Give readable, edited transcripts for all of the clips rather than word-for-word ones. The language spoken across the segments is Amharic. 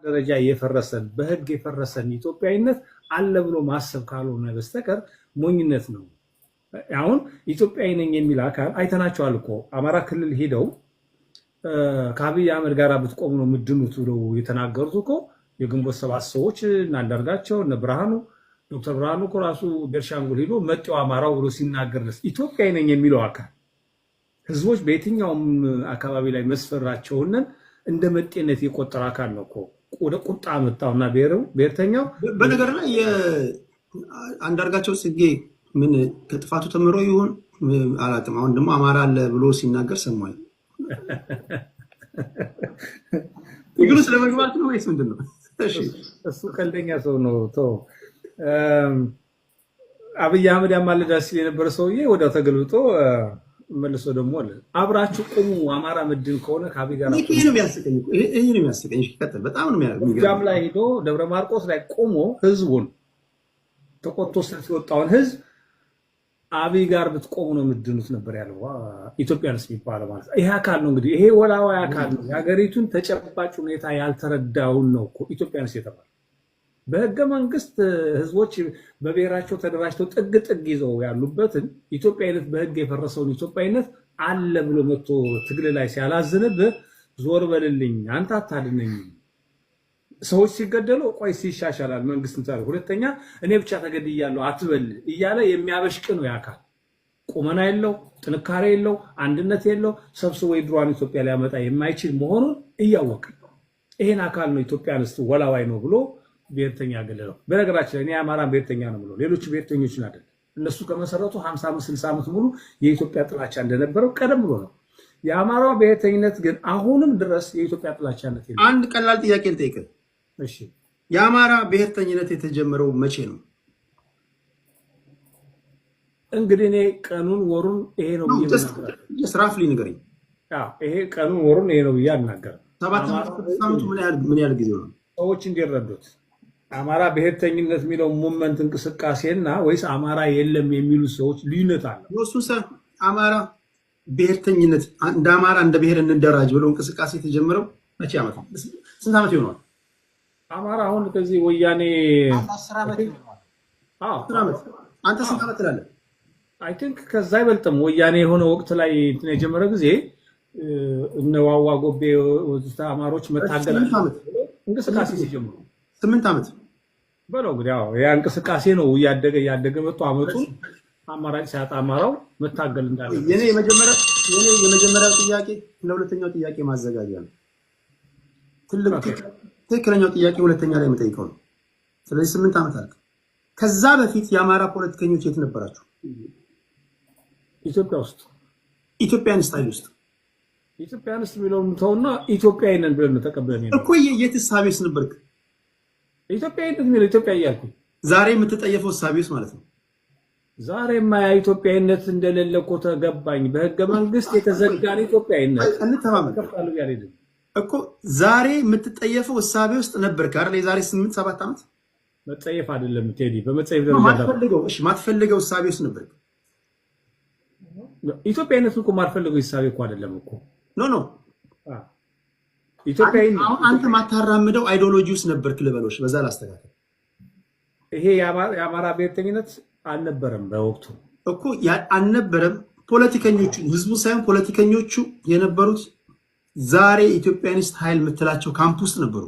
ደረጃ የፈረሰን በህግ የፈረሰን ኢትዮጵያዊነት አለ ብሎ ማሰብ ካልሆነ በስተቀር ሞኝነት ነው። አሁን ኢትዮጵያዊ ነኝ የሚል አካል አይተናቸዋል እኮ አማራ ክልል ሄደው ከአብይ አህመድ ጋር ብትቆሙ ነው የምድኑት ብለው የተናገሩት እኮ የግንቦት ሰባት ሰዎች እና አንዳርጋቸው እነ ብርሃኑ ዶክተር ብርሃኑ እኮ ራሱ ቤርሻንጉል ሄዶ መጤው አማራው ብሎ ሲናገር ኢትዮጵያዊ ነኝ የሚለው አካል ህዝቦች በየትኛውም አካባቢ ላይ መስፈራቸውን እንደ መጤነት የቆጠረ አካል ነው እኮ ወደ ቁጣ መጣውና ብሔርተኛው በነገር ላይ አንዳርጋቸው ጽጌ ምን ከጥፋቱ ተምሮ ይሁን አላውቅም። አሁን ደግሞ አማራ አለ ብሎ ሲናገር ሰማኝ። ትግሉ ስለመግባት ነው ወይስ ምንድን ነው? እሱ ቀልደኛ ሰው ነው። አብይ አህመድ ያማልዳ ሲል የነበረ ሰውዬ ወዲያው ተገልብጦ መልሶ ደግሞ አለ አብራችሁ ቁሙ አማራ ምድን ከሆነ ከአብይ ጋር ይሄ ነው የሚያስቀኝ። ቀጥል። በጣም ነው የሚገርም ላይ ሄዶ ደብረ ማርቆስ ላይ ቆሞ ህዝቡን ተቆጥቶ ስለወጣውን ህዝብ አብይ ጋር ብትቆሙ ነው ምድኑት ነበር ያለው። ኢትዮጵያንስ የሚባለው ማለት ይሄ አካል ነው እንግዲህ ይሄ ወላዋይ አካል ነው። የሀገሪቱን ተጨባጭ ሁኔታ ያልተረዳውን ነው እኮ ኢትዮጵያንስ የተባለው። በህገ መንግስት ህዝቦች በብሔራቸው ተደራጅተው ጥግ ጥግ ይዘው ያሉበትን ኢትዮጵያዊነት በህግ የፈረሰውን ኢትዮጵያዊነት አለ ብሎ መጥቶ ትግል ላይ ሲያላዝንብህ ዞር በልልኝ አንተ አታድነኝ። ሰዎች ሲገደሉ ቆይ ሲሻሻላል መንግስት እንታል ሁለተኛ እኔ ብቻ ተገድያለሁ አትበል እያለ የሚያበሽቅ ነው ያካል። ቁመና የለው ጥንካሬ የለው አንድነት የለው ሰብስቦ የድሮዋን ኢትዮጵያ ሊያመጣ የማይችል መሆኑን እያወቀ ይሄን አካል ነው ኢትዮጵያንስ ወላዋይ ነው ብሎ ብሔርተኛ ገለለው። በነገራችን ላይ እኔ አማራን ብሔርተኛ ነው ብሎ ሌሎች ብሔርተኞችን አይደለም። እነሱ ከመሰረቱ 50 60 ዓመት ሙሉ የኢትዮጵያ ጥላቻ እንደነበረው ቀደም ብሎ ነው። የአማራው ብሔርተኝነት ግን አሁንም ድረስ የኢትዮጵያ ጥላቻነት የለም። አንድ ቀላል ጥያቄ ልጠይቅህ። እሺ የአማራ ብሔርተኝነት የተጀመረው መቼ ነው? እንግዲህ እኔ ቀኑን ወሩን ይሄ ነው ብዬ ስራፍሊ ንገረኝ። ይሄ ቀኑን ወሩን ይሄ ነው ብዬ አልናገርም። 7 ዓመቱ ምን ያህል ጊዜ ነው? ሰዎች እንዲረዱት አማራ ብሔርተኝነት የሚለው ሙቭመንት እንቅስቃሴና ወይስ አማራ የለም የሚሉ ሰዎች ልዩነት አለ። እሱስ አማራ ብሔርተኝነት እንደ አማራ እንደ ብሔር እንደራጅ ብለው እንቅስቃሴ የተጀመረው መቼ ዓመት ነው? ስንት ዓመት ይሆናል? አማራ አሁን ከዚህ ወያኔ 10 ዓመት ይሆናል። አንተ ስንት ዓመት ትላለህ? አይ ቲንክ ከዛ አይበልጥም። ወያኔ የሆነ ወቅት ላይ እንትን የጀመረ ጊዜ እነ ዋዋ ጎቤ ወዝታ አማሮች መታገል እንቅስቃሴ ሲጀምሩ 8 ዓመት በለው እንግዲህ ያው ያ እንቅስቃሴ ነው እያደገ መጥቶ አመጡ አማራጭ ሲያጣ አማራው መታገል እንዳለ የኔ የመጀመሪያው ጥያቄ ለሁለተኛው ጥያቄ ማዘጋጃ ነው። ትክክለኛው ጥያቄ ሁለተኛ ላይ የምጠይቀው ነው። ስለዚህ 8 ዓመት አልክ። ከዛ በፊት የአማራ ፖለቲከኞች የት ነበራችሁ? ኢትዮጵያ ውስጥ ኢትዮጵያን ስታይል ውስጥ ኢትዮጵያንስ የሚለውን ተውና ኢትዮጵያዊ ነን ብለን ተቀበለን እኮ የት ሳቢስ ነበርክ? ኢትዮጵያዊነት የሚለው ኢትዮጵያ እያልኩ ዛሬ የምትጠየፈው ሳቢስ ማለት ነው። ዛሬማ ኢትዮጵያዊነት እንደሌለ እኮ ተገባኝ። በህገ መንግስት የተዘጋን ኢትዮጵያዊነት እንተማመን እኮ ዛሬ የምትጠየፈው እሳቤ ውስጥ ነበርክ አይደል? የዛሬ 8 7 ዓመት መጠየፍ አይደለም ቴዲ፣ በመጠየፍ ደረጃ ማትፈልገው እሳቤ ውስጥ ነበርክ። ኢትዮጵያዊነት እኮ ማትፈልገው እሳቤ እኮ አይደለም እኮ ኖ ኢትዮጵያዊ አንተ ማታራምደው አይዲዮሎጂ ውስጥ ነበርክ ልበሎሽ። በዛ ላስተካከል። ይሄ የአማራ ብሔርተኝነት አልነበረም በወቅቱ እኮ አልነበረም። ፖለቲከኞቹ ህዝቡ ሳይሆን ፖለቲከኞቹ የነበሩት ዛሬ ኢትዮጵያኒስት ኃይል የምትላቸው ካምፕ ውስጥ ነበሩ።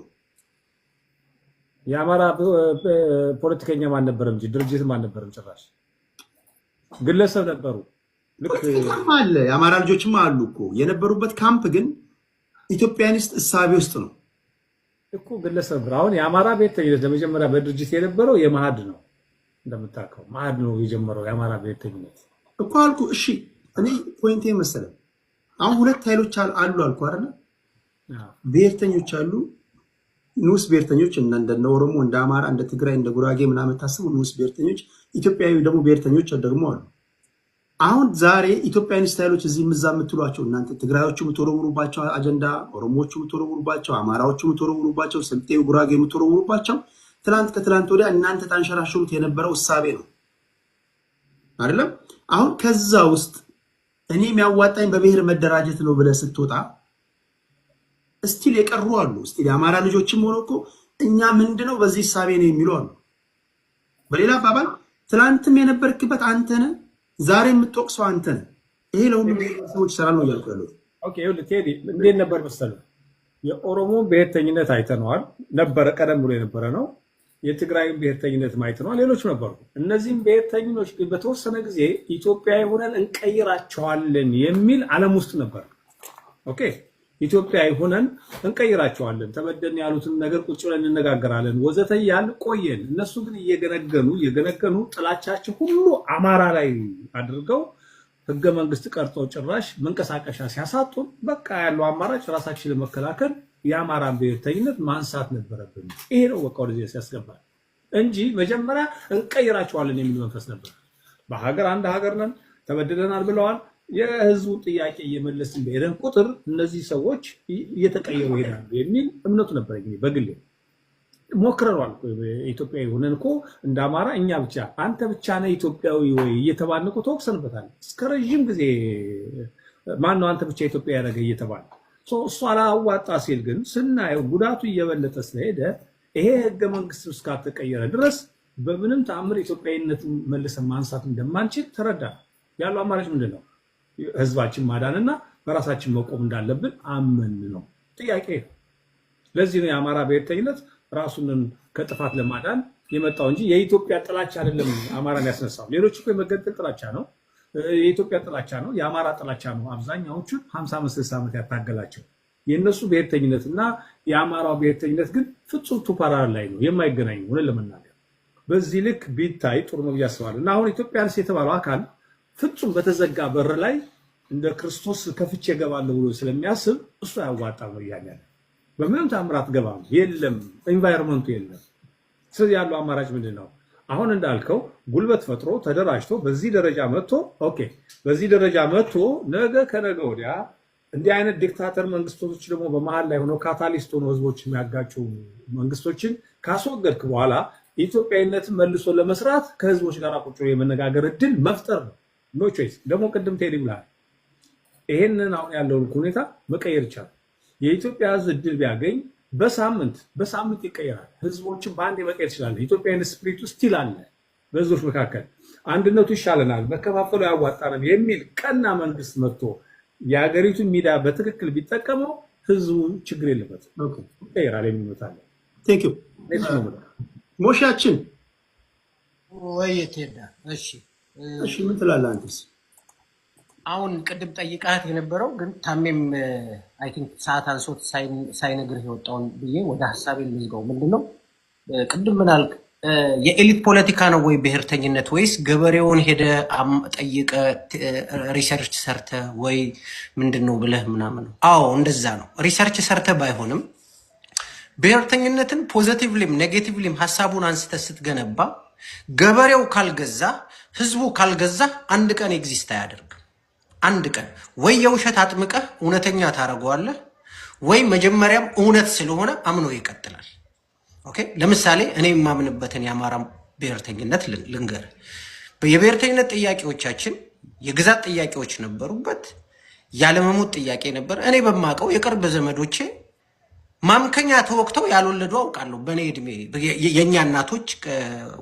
የአማራ ፖለቲከኛም አልነበረም እንጂ ድርጅትም አልነበረም። ጭራሽ ግለሰብ ነበሩ። ልክ አለ የአማራ ልጆችም አሉ እኮ የነበሩበት ካምፕ ግን ኢትዮጵያኒስት እሳቤ ውስጥ ነው እኮ ግለሰብ። አሁን የአማራ ብሔርተኝነት ለመጀመሪያ በድርጅት የነበረው የማዕድ ነው። እንደምታውቀው ማዕድ ነው የጀመረው የአማራ ብሔርተኝነት እኮ አልኩ። እሺ እኔ ፖይንቴ መሰለህ አሁን ሁለት ኃይሎች አሉ አልኩ አይደል? ብሔርተኞች አሉ፣ ንዑስ ብሔርተኞች እንደ ኦሮሞ፣ እንደ አማራ፣ እንደ ትግራይ፣ እንደ ጉራጌ ምናምን ታስቡ ንዑስ ብሔርተኞች፣ ኢትዮጵያዊ ደግሞ ብሔርተኞች ደግሞ አሉ። አሁን ዛሬ ኢትዮጵያኒስት ኃይሎች እዚህ ምዛ የምትሏቸው እናንተ ትግራዮቹ የምትወረውሩባቸው አጀንዳ፣ ኦሮሞዎቹ የምትወረውሩባቸው፣ አማራዎቹ የምትወረውሩባቸው፣ ስልጤው ጉራጌ የምትወረውሩባቸው ትላንት ከትላንት ወዲያ እናንተ ታንሸራሽሩት የነበረው እሳቤ ነው አይደለም? አሁን ከዛ ውስጥ እኔ የሚያዋጣኝ በብሔር መደራጀት ነው ብለህ ስትወጣ እስቲል የቀሩ አሉ። እስቲል የአማራ ልጆችም ሆኖ እኮ እኛ ምንድነው በዚህ ሳቤ ነው የሚሉ አሉ። በሌላ አባባል ትላንትም የነበርክበት አንተ ነህ፣ ዛሬ የምትወቅሰው አንተ ነህ። ይሄ ለሁሉም ሰዎች ስራ ነው እያልኩ ያለው። ኦኬ ይኸውልህ ቴዲ እንዴት ነበር መሰለህ? የኦሮሞ ብሔርተኝነት አይተነዋል ነበረ፣ ቀደም ብሎ የነበረ ነው። የትግራይን ብሔርተኝነት አይተነዋል፣ ሌሎች ነበሩ። እነዚህም ብሔርተኞች ግን በተወሰነ ጊዜ ኢትዮጵያዊ ሆነን እንቀይራቸዋለን የሚል ዓለም ውስጥ ነበር። ኦኬ ኢትዮጵያዊ ሆነን እንቀይራቸዋለን፣ ተበደን ያሉትን ነገር ቁጭ ብለን እንነጋገራለን ወዘተ እያልን ቆየን። እነሱ ግን እየገነገኑ ጥላቻቸው ሁሉ አማራ ላይ አድርገው ህገ መንግስት ቀርጠው ጭራሽ መንቀሳቀሻ ሲያሳጡን በቃ ያለው አማራጭ ራሳችን ለመከላከል የአማራን ብሔርተኝነት ማንሳት ነበረብን። ይሄ ነው በቃ ወደዚህ ሲያስገባል እንጂ መጀመሪያ እንቀይራቸዋለን የሚል መንፈስ ነበር። በሀገር አንድ ሀገር ነን፣ ተበድለናል ብለዋል። የህዝቡን ጥያቄ እየመለስን በሄደን ቁጥር እነዚህ ሰዎች እየተቀየሩ ይሄዳሉ የሚል እምነቱ ነበር። በግሌ ሞክረናል። ኢትዮጵያዊ ሆነን እኮ እንደ አማራ እኛ ብቻ አንተ ብቻ ነህ ኢትዮጵያዊ ወይ እየተባልን እኮ ተወቅሰንበታል። እስከ ረዥም ጊዜ ማነው አንተ ብቻ ኢትዮጵያ ያደረገ እየተባለ እሱ አላዋጣ ሲል ግን ስናየው ጉዳቱ እየበለጠ ስለሄደ ይሄ ህገ መንግስት እስካልተቀየረ ድረስ በምንም ተአምር ኢትዮጵያዊነትን መልሰን ማንሳት እንደማንችል ተረዳ። ያለው አማራጭ ምንድን ነው? ህዝባችን ማዳንና በራሳችን መቆም እንዳለብን አመን ነው ጥያቄ። ለዚህ ነው የአማራ ብሔርተኝነት ራሱን ከጥፋት ለማዳን የመጣው እንጂ የኢትዮጵያ ጥላቻ አይደለም አማራን ያስነሳው። ሌሎች እኮ የመገንጠል ጥላቻ ነው፣ የኢትዮጵያ ጥላቻ ነው፣ የአማራ ጥላቻ ነው። አብዛኛዎቹ 50-60 ዓመት ያታገላቸው የእነሱ ብሔርተኝነትና የአማራው ብሔርተኝነት ግን ፍጹም ቱፓራል ላይ ነው የማይገናኙ። ሆነ ለመናገር በዚህ ልክ ቢታይ ጥሩ ነው ብዬ አስባለሁ። እና አሁን ኢትዮጵያንስ የተባለው አካል ፍጹም በተዘጋ በር ላይ እንደ ክርስቶስ ከፍቼ እገባለሁ ብሎ ስለሚያስብ እሱ ያዋጣ ነው እያለ በምንም ታምራት ገባም የለም፣ ኢንቫይሮንመንቱ የለም። ስለዚህ ያለው አማራጭ ምንድን ነው? አሁን እንዳልከው ጉልበት ፈጥሮ ተደራጅቶ በዚህ ደረጃ መጥቶ በዚህ ደረጃ መጥቶ ነገ ከነገ ወዲያ እንዲህ አይነት ዲክታተር መንግስቶች ደግሞ በመሀል ላይ ሆነው ካታሊስት ሆነው ህዝቦች የሚያጋጩ መንግስቶችን ካስወገድክ በኋላ ኢትዮጵያዊነትን መልሶ ለመስራት ከህዝቦች ጋር ቁጭ ብሎ የመነጋገር እድል መፍጠር ነው። ኖ ቾይስ። ደግሞ ቅድም ቴዲ ብለሃል፣ ይሄንን አሁን ያለውን ሁኔታ መቀየር ይቻላል። የኢትዮጵያ ህዝብ እድል ቢያገኝ በሳምንት ይቀየራል። ህዝቦችን በአንድ መቀየር ይችላል። ኢትዮጵያዊነት ስፕሪት ውስጥ ስቲል አለ በህዝቦች መካከል። አንድነቱ ይሻለናል፣ መከፋፈሉ ያዋጣናል የሚል ቀና መንግስት መጥቶ የሀገሪቱን ሚዲያ በትክክል ቢጠቀመው ህዝቡ ችግር የለበትም፣ ይቀየራል የሚል እምነት አለ። ቴንክ ዩ ሞሻችን ወይ ቴዳ። እሺ ምን ትላለህ አንተስ? አሁን ቅድም ጠይቃት የነበረው ግን ታሜም አይ ቲንክ ሰዓት አንሶት ሳይነግርህ የወጣውን ብዬ ወደ ሀሳቤ ልዝጋው። ምንድነው ቅድም ምን አልክ? የኤሊት ፖለቲካ ነው ወይ ብሔርተኝነት፣ ወይስ ገበሬውን ሄደ ጠይቀ ሪሰርች ሰርተ ወይ ምንድነው ብለህ ምናምን? አዎ እንደዛ ነው። ሪሰርች ሰርተ ባይሆንም ብሔርተኝነትን ፖዚቲቭሊም ኔጌቲቭሊም ሀሳቡን አንስተ ስትገነባ ገበሬው ካልገዛ ህዝቡ ካልገዛ አንድ ቀን ኤግዚስት አያደርግም። አንድ ቀን ወይ የውሸት አጥምቀህ እውነተኛ ታደርገዋለህ፣ ወይ መጀመሪያም እውነት ስለሆነ አምኖ ይቀጥላል። ኦኬ ለምሳሌ እኔ የማምንበትን የአማራ ብሔርተኝነት ልንገር። የብሔርተኝነት ጥያቄዎቻችን የግዛት ጥያቄዎች ነበሩበት፣ ያለመሞት ጥያቄ ነበር። እኔ በማውቀው የቅርብ ዘመዶቼ ማምከኛ ተወቅተው ያልወለዱ አውቃለሁ። በእኔ እድሜ የኛ እናቶች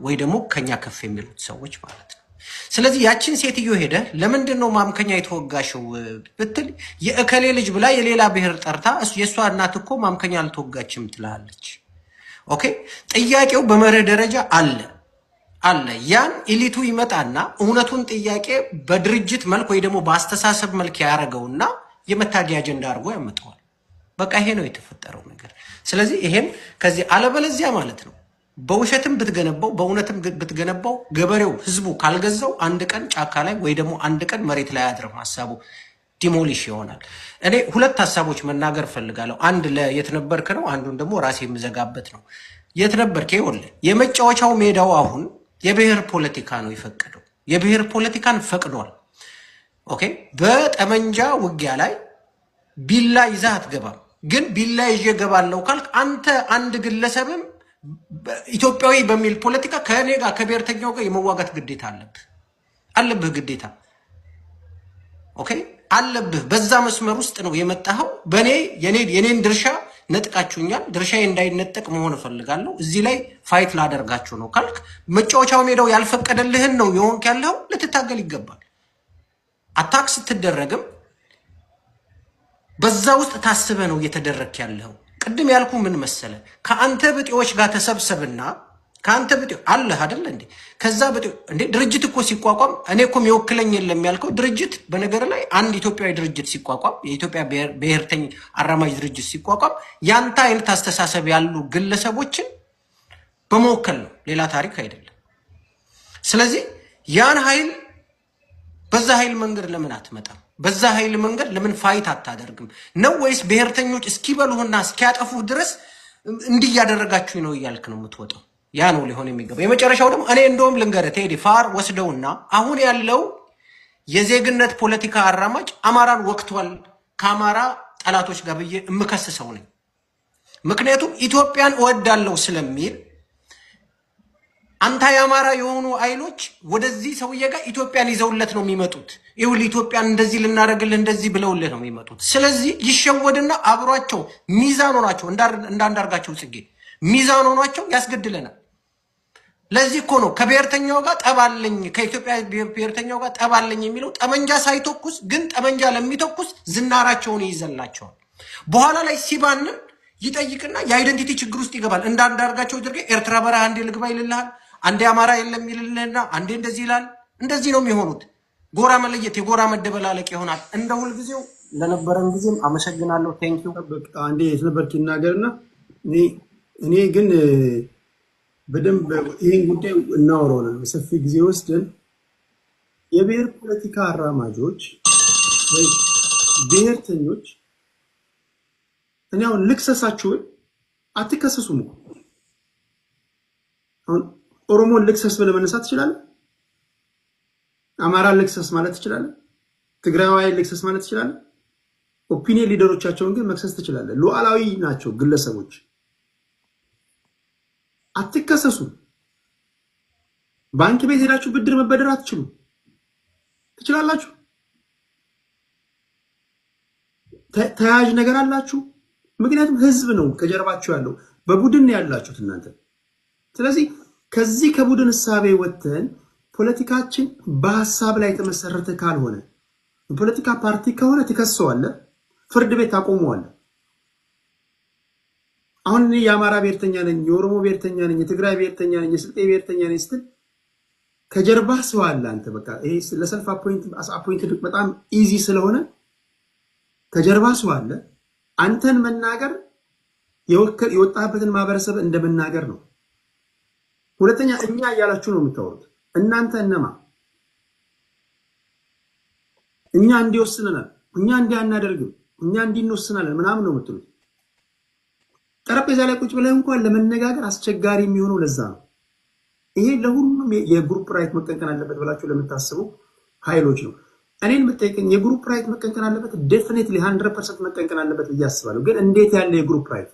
ወይ ደግሞ ከኛ ከፍ የሚሉት ሰዎች ማለት ነው። ስለዚህ ያችን ሴትዮ ሄደ ለምንድን ነው ማምከኛ የተወጋሽው ብትል የእከሌ ልጅ ብላ የሌላ ብሔር ጠርታ የእሷ እናት እኮ ማምከኛ አልተወጋችም ትላለች። ኦኬ ጥያቄው በመርህ ደረጃ አለ። ያን ኢሊቱ ይመጣና እውነቱን ጥያቄ በድርጅት መልክ ወይ ደግሞ በአስተሳሰብ መልክ ያደረገውና የመታገያ አጀንዳ አድርጎ ያመጣዋል። በቃ ይሄ ነው የተፈጠረው ነገር። ስለዚህ ይሄን ከዚህ አለበለዚያ ማለት ነው በውሸትም ብትገነባው በእውነትም ብትገነባው ገበሬው ህዝቡ ካልገዛው አንድ ቀን ጫካ ላይ ወይ ደግሞ አንድ ቀን መሬት ላይ አያድርም። ሀሳቡ ዲሞሊሽ ይሆናል። እኔ ሁለት ሀሳቦች መናገር ፈልጋለሁ። አንድ ለየት ነበርክ ነው፣ አንዱን ደግሞ ራሴ የምዘጋበት ነው። የት ነበርክ? ይኸውልህ የመጫወቻው ሜዳው አሁን የብሔር ፖለቲካ ነው የፈቀደው። የብሔር ፖለቲካን ፈቅዷል። ኦኬ በጠመንጃ ውጊያ ላይ ቢላ ይዘህ አትገባም። ግን ቢላ ይዤ እገባለሁ ካልክ አንተ አንድ ግለሰብም ኢትዮጵያዊ በሚል ፖለቲካ ከእኔ ጋር ከብሔርተኛው ጋር የመዋጋት ግዴታ አለብህ ግዴታ። ኦኬ አለብህ። በዛ መስመር ውስጥ ነው የመጣኸው። በኔ የኔን ድርሻ ነጥቃችሁኛል። ድርሻዬ እንዳይነጠቅ መሆን እፈልጋለሁ። እዚህ ላይ ፋይት ላደርጋችሁ ነው ካልክ መጫወቻው ሜዳው ያልፈቀደልህን ነው የሆንክ ያለው። ልትታገል ይገባል። አታክ ስትደረግም በዛ ውስጥ ታስበ ነው እየተደረክ ያለው። ቅድም ያልኩ ምን መሰለ፣ ከአንተ ብጤዎች ጋር ተሰብሰብና ከአንተ ብጤ አለህ አይደል እንዴ? ከዛ ብጤ እንዴ ድርጅት እኮ ሲቋቋም እኔ እኮ የሚወክለኝ የለም ያልከው ድርጅት፣ በነገር ላይ አንድ ኢትዮጵያዊ ድርጅት ሲቋቋም የኢትዮጵያ ብሔርተኛ አራማጅ ድርጅት ሲቋቋም ያንተ አይነት አስተሳሰብ ያሉ ግለሰቦችን በመወከል ነው፣ ሌላ ታሪክ አይደለም። ስለዚህ ያን ኃይል በዛ ኃይል መንገድ ለምን አትመጣም? በዛ ኃይል መንገድ ለምን ፋይት አታደርግም ነው? ወይስ ብሔርተኞች እስኪበሉህና እስኪያጠፉህ ድረስ እንዲህ እያደረጋችሁ ነው እያልክ ነው የምትወጣው? ያ ነው ሊሆን የሚገባ። የመጨረሻው ደግሞ እኔ እንደውም ልንገርህ ቴዲ፣ ፋር ወስደውና አሁን ያለው የዜግነት ፖለቲካ አራማጅ አማራን ወቅቷል ከአማራ ጠላቶች ጋር ብዬ የምከስሰው ነኝ። ምክንያቱም ኢትዮጵያን እወዳለሁ ስለሚል አንተ የአማራ የሆኑ ኃይሎች ወደዚህ ሰውዬ ጋር ኢትዮጵያን ይዘውለት ነው የሚመጡት። ይኸውልህ ኢትዮጵያን እንደዚህ ልናደርግልህ እንደዚህ ብለውልህ ነው የሚመጡት። ስለዚህ ይሸወድና አብሯቸው ሚዛን ሆናቸው እንዳንዳርጋቸው ጽጌ ሚዛን ሆኗቸው ያስገድለናል። ለዚህ እኮ ነው ከብሔርተኛው ጋር ጠባለኝ ከኢትዮጵያ ብሔርተኛው ጋር ጠባለኝ የሚለው። ጠመንጃ ሳይተኩስ ግን ጠመንጃ ለሚተኩስ ዝናራቸውን ይይዘላቸዋል። በኋላ ላይ ሲባንን ይጠይቅና የአይደንቲቲ ችግር ውስጥ ይገባል። እንዳንዳርጋቸው ድርጌ ኤርትራ በረሃ አንዴ ልግባ ይልልሃል፣ አንዴ አማራ የለም ይልልህና አንዴ እንደዚህ ይላል። እንደዚህ ነው የሚሆኑት። ጎራ መለየት የጎራ መደበላለቅ ይሆናል። እንደ ሁልጊዜው ለነበረን ጊዜም አመሰግናለሁ። ቴንኪው። አንዴ የተነበርክ ይናገርና እኔ ግን በደንብ ይህን ጉዳይ እናወራለን በሰፊ ጊዜ ወስደን። የብሔር ፖለቲካ አራማጆች ወይ ብሔርተኞች እኔ አሁን ልክሰሳችሁን አትከሰሱም እኮ። አሁን ኦሮሞን ልክሰስ ብለህ መነሳት ትችላለህ። አማራን ልክሰስ ማለት ትችላለህ። ትግራዋይን ልክሰስ ማለት ትችላለህ። ኦፒኒየን ሊደሮቻቸውን ግን መክሰስ ትችላለህ። ሉዓላዊ ናቸው ግለሰቦች። አትከሰሱ። ባንክ ቤት ሄዳችሁ ብድር መበደር አትችሉም። ትችላላችሁ። ተያያዥ ነገር አላችሁ። ምክንያቱም ህዝብ ነው ከጀርባችሁ ያለው፣ በቡድን ያላችሁት እናንተ። ስለዚህ ከዚህ ከቡድን እሳቤ ወጥተን ፖለቲካችን በሀሳብ ላይ የተመሰረተ ካልሆነ፣ የፖለቲካ ፓርቲ ከሆነ ትከሰዋለህ፣ ፍርድ ቤት ታቆመዋለህ። አሁን እኔ የአማራ ብሔርተኛ ነኝ፣ የኦሮሞ ብሔርተኛ ነኝ፣ የትግራይ ብሔርተኛ ነኝ፣ የስልጤ ብሔርተኛ ነኝ ስትል ከጀርባህ ሰው አለ። አንተ በቃ ይሄ ለሰልፍ አፖይንትድ በጣም ኢዚ ስለሆነ ከጀርባህ ሰው አለ። አንተን መናገር የወጣበትን ማህበረሰብ እንደመናገር ነው። ሁለተኛ እኛ እያላችሁ ነው የምታወሩት። እናንተ እነማ? እኛ እንዲወስነናል፣ እኛ እንዲህ አናደርግም፣ እኛ እንዲንወስናለን ምናምን ነው የምትሉት። ጠረጴዛ ላይ ቁጭ ብለህ እንኳን ለመነጋገር አስቸጋሪ የሚሆነው ለዛ ነው። ይሄ ለሁሉም የግሩፕ ራይት መቀንቀን አለበት ብላችሁ ለምታስቡ ኃይሎች ነው። እኔን ብትጠይቀኝ የግሩፕ ራይት መቀንቀን አለበት፣ ዴፊኒትሊ 100% መቀንቀን አለበት ብዬ አስባለሁ። ግን እንዴት ያለ የግሩፕ ራይት?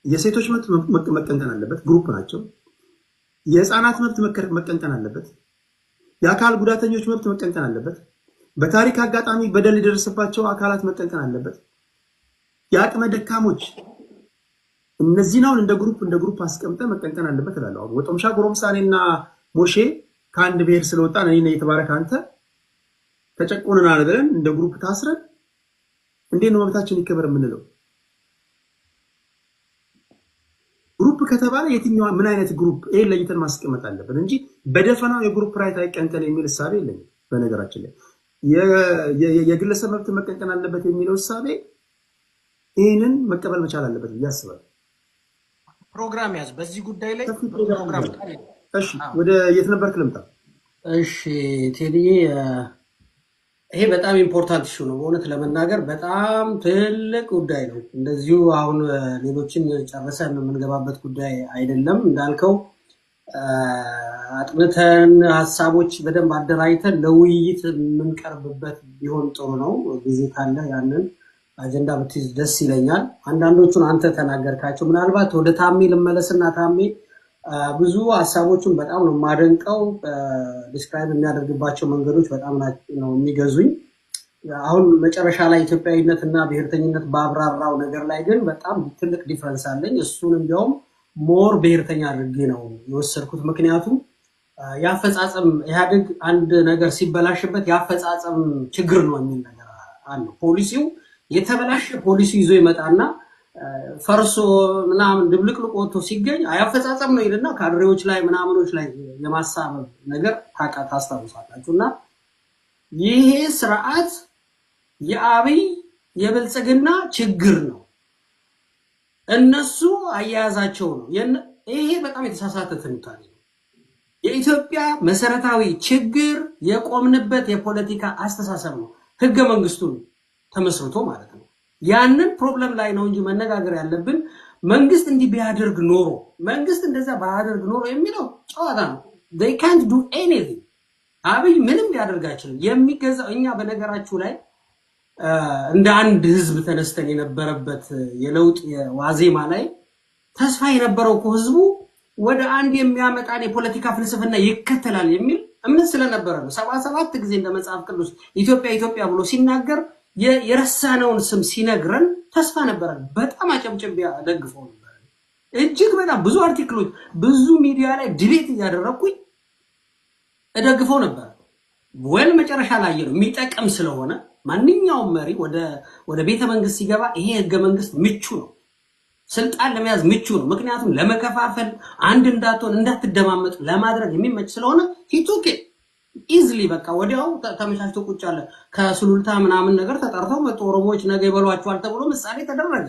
የሴቶች መብት መቀንቀን አለበት፣ ግሩፕ ናቸው። የህፃናት መብት መቀንቀን አለበት። የአካል ጉዳተኞች መብት መቀንቀን አለበት። በታሪክ አጋጣሚ በደል የደረሰባቸው አካላት መቀንቀን አለበት። የአቅመ ደካሞች እነዚህን አሁን እንደ ግሩፕ አስቀምጠ መቀንቀን አለበት እላለሁ። ወጦምሻ ጎረምሳኔና ሞሼ ከአንድ ብሔር ስለወጣን እኔ የተባረከ አንተ ተጨቆንናል ብለን እንደ ግሩፕ ታስረን እንዴት ነው መብታችን ይከበር የምንለው? ግሩፕ ከተባለ የትኛው ምን አይነት ግሩፕ ይሄ ለይተን ማስቀመጥ አለበት እንጂ በደፈናው የግሩፕ ራይት አይቀንቀን የሚል እሳቤ የለኝም። በነገራችን ላይ የግለሰብ መብት መቀንቀን አለበት የሚለው እሳቤ ይህንን መቀበል መቻል አለበት ብዬ አስባለሁ። ፕሮግራም ያዝ በዚህ ጉዳይ ላይ ፕሮግራም። እሺ ወደ የት ነበርክ ልምጣ? እሺ ቴዲዬ፣ ይሄ በጣም ኢምፖርታንት ኢሹ ነው። በእውነት ለመናገር በጣም ትልቅ ጉዳይ ነው። እንደዚሁ አሁን ሌሎችን ጨርሰን የምንገባበት ጉዳይ አይደለም። እንዳልከው አጥንተን ሀሳቦች በደንብ አደራጅተን ለውይይት የምንቀርብበት ቢሆን ጥሩ ነው። ጊዜ ካለ ያንን አጀንዳ ብትይዝ ደስ ይለኛል። አንዳንዶቹን አንተ ተናገርካቸው። ምናልባት ወደ ታሜ ልመለስና ታሜ ብዙ ሀሳቦቹን በጣም ነው የማደንቀው። ዲስክራይብ የሚያደርግባቸው መንገዶች በጣም ነው የሚገዙኝ። አሁን መጨረሻ ላይ ኢትዮጵያዊነትና ብሔርተኝነት ባብራራው ነገር ላይ ግን በጣም ትልቅ ዲፈረንስ አለኝ። እሱን እንዲያውም ሞር ብሔርተኛ አድርጌ ነው የወሰድኩት። ምክንያቱም ያፈጻጸም ኢህአዴግ አንድ ነገር ሲበላሽበት ያፈጻጸም ችግር ነው የሚል ነገር አለው። ፖሊሲው የተበላሸ ፖሊሲ ይዞ ይመጣና ፈርሶ ምናምን ድብልቅልቅ ወጥቶ ሲገኝ አያፈጻጸም ነው ይልና ካድሬዎች ላይ ምናምኖች ላይ የማሳበብ ነገር ታስታውሳላችሁ። እና ይሄ ስርዓት የአብይ የብልጽግና ችግር ነው፣ እነሱ አያያዛቸው ነው። ይሄ በጣም የተሳሳተ ትንታኔ ነው። የኢትዮጵያ መሰረታዊ ችግር የቆምንበት የፖለቲካ አስተሳሰብ ነው፣ ህገ መንግስቱን ተመስርቶ ማለት ነው። ያንን ፕሮብለም ላይ ነው እንጂ መነጋገር ያለብን መንግስት እንዲህ ቢያደርግ ኖሮ መንግስት እንደዛ ባያደርግ ኖሮ የሚለው ጨዋታ ነው። they can't do anything። አብይ ምንም ሊያደርግ አይችልም። የሚገዛው እኛ በነገራችሁ ላይ እንደ አንድ ህዝብ ተነስተን የነበረበት የለውጥ የዋዜማ ላይ ተስፋ የነበረው እኮ ህዝቡ ወደ አንድ የሚያመጣን የፖለቲካ ፍልስፍና ይከተላል የሚል እምነት ስለነበረ ነው። 77 ጊዜ እንደ መጽሐፍ ቅዱስ ኢትዮጵያ ኢትዮጵያ ብሎ ሲናገር የረሳነውን ስም ሲነግረን ተስፋ ነበረን። በጣም አጨብጭቤ ደግፈው ነበር። እጅግ በጣም ብዙ አርቲክሎች ብዙ ሚዲያ ላይ ዲቤት እያደረኩኝ እደግፈው ነበር። ወል መጨረሻ ላይ ነው የሚጠቅም ስለሆነ ማንኛውም መሪ ወደ ቤተ መንግስት ሲገባ ይሄ ህገ መንግስት ምቹ ነው፣ ስልጣን ለመያዝ ምቹ ነው። ምክንያቱም ለመከፋፈል አንድ እንዳትሆን እንዳትደማመጥ ለማድረግ የሚመች ስለሆነ ሂቱኬ ኢዝሊ በቃ ወዲያው ተመቻችቶ ቁጭ አለ። ከሱሉልታ ምናምን ነገር ተጠርተው መጡ ኦሮሞዎች ነገ ይበሏቸዋል ተብሎ ምሳሌ ተደረገ።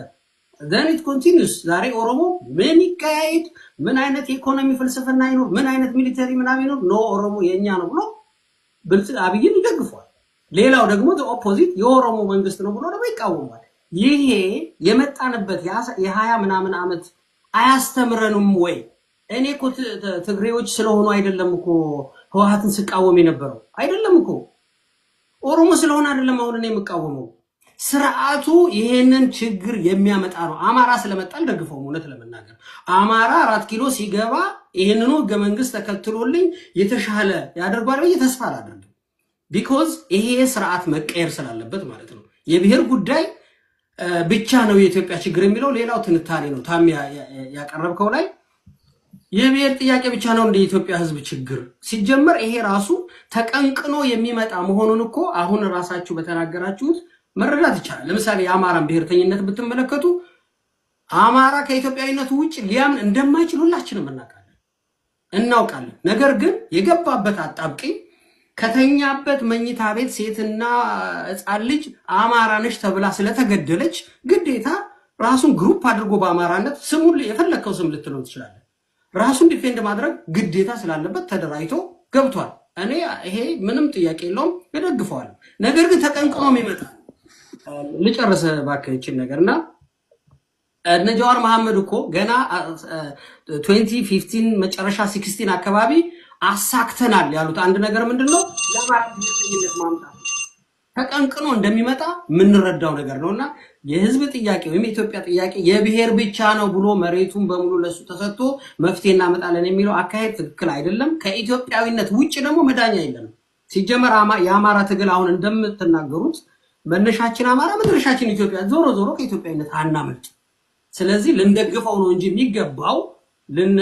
then it continues። ዛሬ ኦሮሞ ምን ይካሄድ፣ ምን አይነት የኢኮኖሚ ፍልስፍና ይኖር፣ ምን አይነት ሚሊተሪ ምናምን ይኖር፣ ኖ ኦሮሞ የኛ ነው ብሎ ብልጽ አብይን ይደግፋል። ሌላው ደግሞ ኦፖዚት የኦሮሞ መንግስት ነው ብሎ ደግሞ ይቃወማል። ይሄ የመጣንበት የ20 ምናምን ዓመት አያስተምረንም ወይ? እኔ እኮ ትግሬዎች ስለሆኑ አይደለም እኮ ህወሓትን ስቃወም የነበረው አይደለም እኮ ኦሮሞ ስለሆነ አይደለም አሁን እኔ የምቃወመው። ስርዓቱ ይሄንን ችግር የሚያመጣ ነው። አማራ ስለመጣ አልደግፈውም። እውነት ለመናገር አማራ 4 ኪሎ ሲገባ ይሄንኑ ህገ መንግስት ተከትሎልኝ የተሻለ ያደርጋል ብዬ ተስፋ አላደርግም። ቢኮዝ ይሄ ስርዓት መቀየር ስላለበት ማለት ነው። የብሔር ጉዳይ ብቻ ነው የኢትዮጵያ ችግር የሚለው ሌላው ትንታኔ ነው። ታም ያቀረብከው ላይ የብሔር ጥያቄ ብቻ ነው እንደ ኢትዮጵያ ህዝብ ችግር ሲጀመር ይሄ ራሱ ተቀንቅኖ የሚመጣ መሆኑን እኮ አሁን ራሳችሁ በተናገራችሁት መረዳት ይቻላል። ለምሳሌ የአማራን ብሔርተኝነት ብትመለከቱ አማራ ከኢትዮጵያዊነቱ ውጭ ሊያምን እንደማይችል ሁላችንም እናውቃለን። ነገር ግን የገባበት አጣብቂኝ ከተኛበት መኝታ ቤት ሴትና ህፃን ልጅ አማራ ነሽ ተብላ ስለተገደለች ግዴታ ራሱን ግሩፕ አድርጎ በአማራነት ስሙን የፈለከው ስም ልትለው ትችላለህ። ራሱን ዲፌንድ ማድረግ ግዴታ ስላለበት ተደራጅቶ ገብቷል። እኔ ይሄ ምንም ጥያቄ የለውም እደግፈዋለሁ። ነገር ግን ተቀንቅኖ የሚመጣ ልጨርስ እባክህ ይህችን ነገርና እነ ጀዋር መሐመድ እኮ ገና 2015 መጨረሻ 16 አካባቢ አሳክተናል ያሉት አንድ ነገር ምንድነው? የአማራ ብሔርተኝነት ማምጣት ተቀንቅኖ እንደሚመጣ የምንረዳው ነገር ነውና የህዝብ ጥያቄ ወይም የኢትዮጵያ ጥያቄ የብሔር ብቻ ነው ብሎ መሬቱን በሙሉ ለሱ ተሰጥቶ መፍትሄ እናመጣለን የሚለው አካሄድ ትክክል አይደለም። ከኢትዮጵያዊነት ውጭ ደግሞ መዳኛ የለም። ሲጀመር የአማራ ትግል አሁን እንደምትናገሩት መነሻችን አማራ መድረሻችን ኢትዮጵያ፣ ዞሮ ዞሮ ከኢትዮጵያዊነት አናመልጥ። ስለዚህ ልንደግፈው ነው እንጂ የሚገባው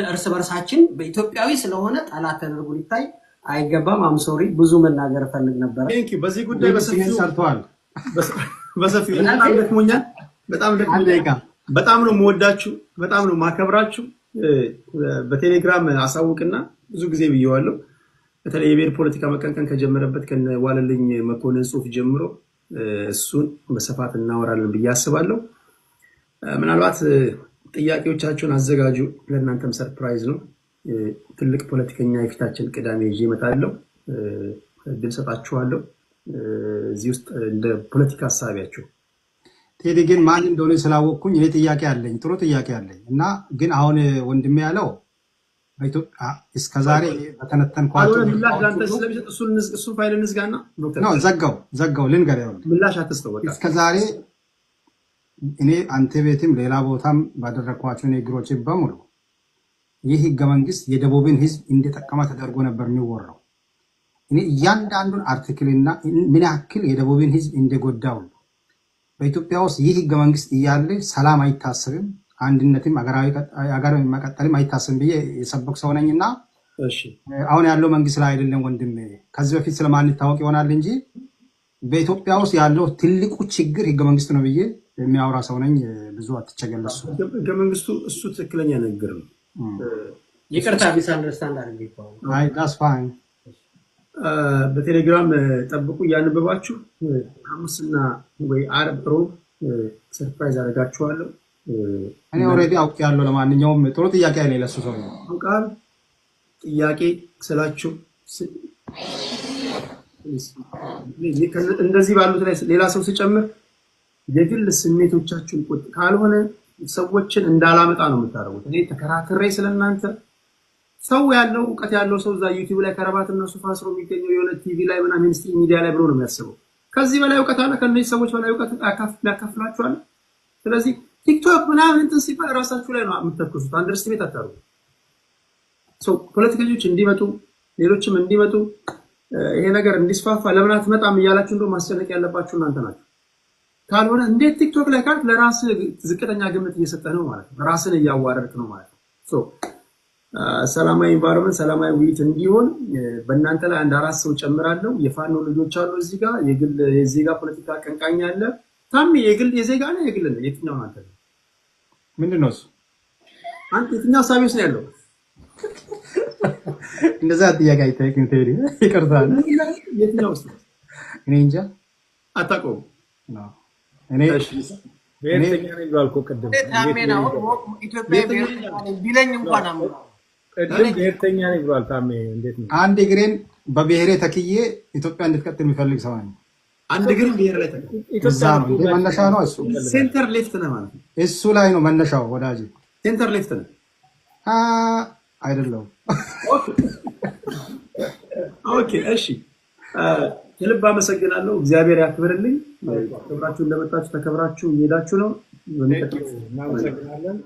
እርስ በርሳችን በኢትዮጵያዊ ስለሆነ ጠላት ተደርጎ ሊታይ አይገባም። አም ሶሪ ብዙ መናገር ፈልግ ነበር። ቴንክ ዩ። በዚህ ጉዳይ በሰፊው ሰርተዋል። በሰፊው በጣም ደክሞኛል። በጣም ነው የምወዳችሁ፣ በጣም ነው ማከብራችሁ። በቴሌግራም አሳውቅና ብዙ ጊዜ ብየዋለሁ። በተለይ የብሔር ፖለቲካ መቀንቀን ከጀመረበት ከዋለልኝ መኮንን ጽሁፍ ጀምሮ እሱን በስፋት እናወራለን ብዬ አስባለሁ። ምናልባት ጥያቄዎቻችሁን አዘጋጁ። ለእናንተም ሰርፕራይዝ ነው። ትልቅ ፖለቲከኛ የፊታችን ቅዳሜ ይዤ እመጣለሁ። እድል ሰጣችኋለሁ። እዚህ ውስጥ እንደ ፖለቲካ ሀሳቢያችሁ ቴዲ ግን ማን እንደሆነ ስላወቅኩኝ እኔ ጥያቄ አለኝ፣ ጥሩ ጥያቄ አለኝ እና ግን አሁን ወንድሜ ያለው እስከዛሬ በተነተንኳቸው እሱን ፋይል እንዝጋና ነው ዘጋው ልንገር ያው ምላሽ አትስተው። በቃ እስከዛሬ እኔ አንተ ቤትም ሌላ ቦታም ባደረኳቸው ንግግሮች በሙሉ ይህ ህገ መንግስት የደቡብን ህዝብ እንደጠቀመ ተደርጎ ነበር የሚወራው። እኔ እያንዳንዱን አርቲክልና ምን ያክል የደቡብን ህዝብ እንደጎዳው በኢትዮጵያ ውስጥ ይህ ህገ መንግስት እያለ ሰላም አይታሰብም፣ አንድነትም አገር መቀጠልም አይታሰብም ብዬ የሰበኩ ሰው ነኝና አሁን ያለው መንግስት ላይ አይደለም ወንድም፣ ከዚህ በፊት ስለማንታወቅ ይሆናል እንጂ በኢትዮጵያ ውስጥ ያለው ትልቁ ችግር ህገ መንግስት ነው ብዬ የሚያወራ ሰው ነኝ። ብዙ አትቸገለሱ። ህገ መንግስቱ እሱ ትክክለኛ ነገር ነው። ይቅርታ ቢስ አንደርስታንድ አድርጌ ይባላል። አይ ዳስ ፋይን። በቴሌግራም ጠብቁ እያነበባችሁ ሐሙስና ወይ ዓርብ ሮብ ሰርፕራይዝ አደርጋችኋለሁ። እኔ ኦልሬዲ አውቄያለሁ። ለማንኛውም ጥሩ ጥያቄ አለ ለሱ ሰው ነው አውቃል። ጥያቄ ስላችሁ እንደዚህ ባሉት ላይ ሌላ ሰው ሲጨምር የግል ስሜቶቻችሁን ካልሆነ ሰዎችን እንዳላመጣ ነው የምታደርጉት። እኔ ተከራክሬ ስለናንተ ሰው ያለው እውቀት ያለው ሰው እዛ ዩቲዩብ ላይ ከረባት እና ሱፍ አስሮ የሚገኘው የሆነ ቲቪ ላይ ምናምን ሚኒስትሪ ሚዲያ ላይ ብሎ ነው የሚያስበው። ከዚህ በላይ እውቀት አለ፣ ከነዚህ ሰዎች በላይ እውቀት ያካፍላችኋል። ስለዚህ ቲክቶክ ምናምን እንትን ሲባል ራሳችሁ ላይ ነው የምትተኩሱት። አንደርስቲሜት አታርጉ። ፖለቲከኞች እንዲመጡ ሌሎችም እንዲመጡ ይሄ ነገር እንዲስፋፋ ለምን አትመጣም እያላችሁ እንደው ማስጨነቅ ያለባችሁ እናንተ ናችሁ። ካልሆነ እንዴት ቲክቶክ ላይ ካርት ለራስ ዝቅተኛ ግምት እየሰጠህ ነው ማለት ነው፣ ራስን እያዋረድክ ነው ማለት ነው። ሰላማዊ ኢንቫይሮንመንት ሰላማዊ ውይይት እንዲሆን በእናንተ ላይ አንድ 4 ሰው ጨምራለሁ። የፋኖ ልጆች አሉ እዚህ ጋር፣ የግል የዜጋ ፖለቲካ አቀንቃኝ አለ። ታሚ የግል የዜጋ ነው የግል ነው? የትኛው አንተ ነው? ምንድነው እሱ? አንተ የትኛው ሳቢስ ነው ያለው? እንደዛ ጥያቄ አይጠይቅም። ቴዲ ይቅርታ፣ የትኛው ውስጥ? እኔ እንጃ አታውቀውም? እኔ ብሔርተኛ ነኝ ብሏል እኮ ቅድም። ታሜ ነው ኢትዮጵያ ብሔርተኛ ነኝ ቢለኝ እንኳን አምነው ቅድም ብሔርተኛ ነኝ ብሏል ታሜ። እንዴት ነው? አንድ እግሬን በብሔሬ ተክዬ ኢትዮጵያ እንድትቀጥል የሚፈልግ ሰው ነኝ። አንድ እግሬን ብሔር ላይ ተክዬ እዛ ነው እንደ መነሻ ነው እሱ። ሴንተር ሌፍት ነው ማለት ነው። እሱ ላይ ነው መነሻው ወዳጅ። ሴንተር ሌፍት ነው አይደለም። ኦኬ እሺ፣ ከልብ አመሰግናለሁ። እግዚአብሔር ያክብርልኝ። ክብራችሁ እንደመጣችሁ ተከብራችሁ እየሄዳችሁ ነው። እናመሰግናለን።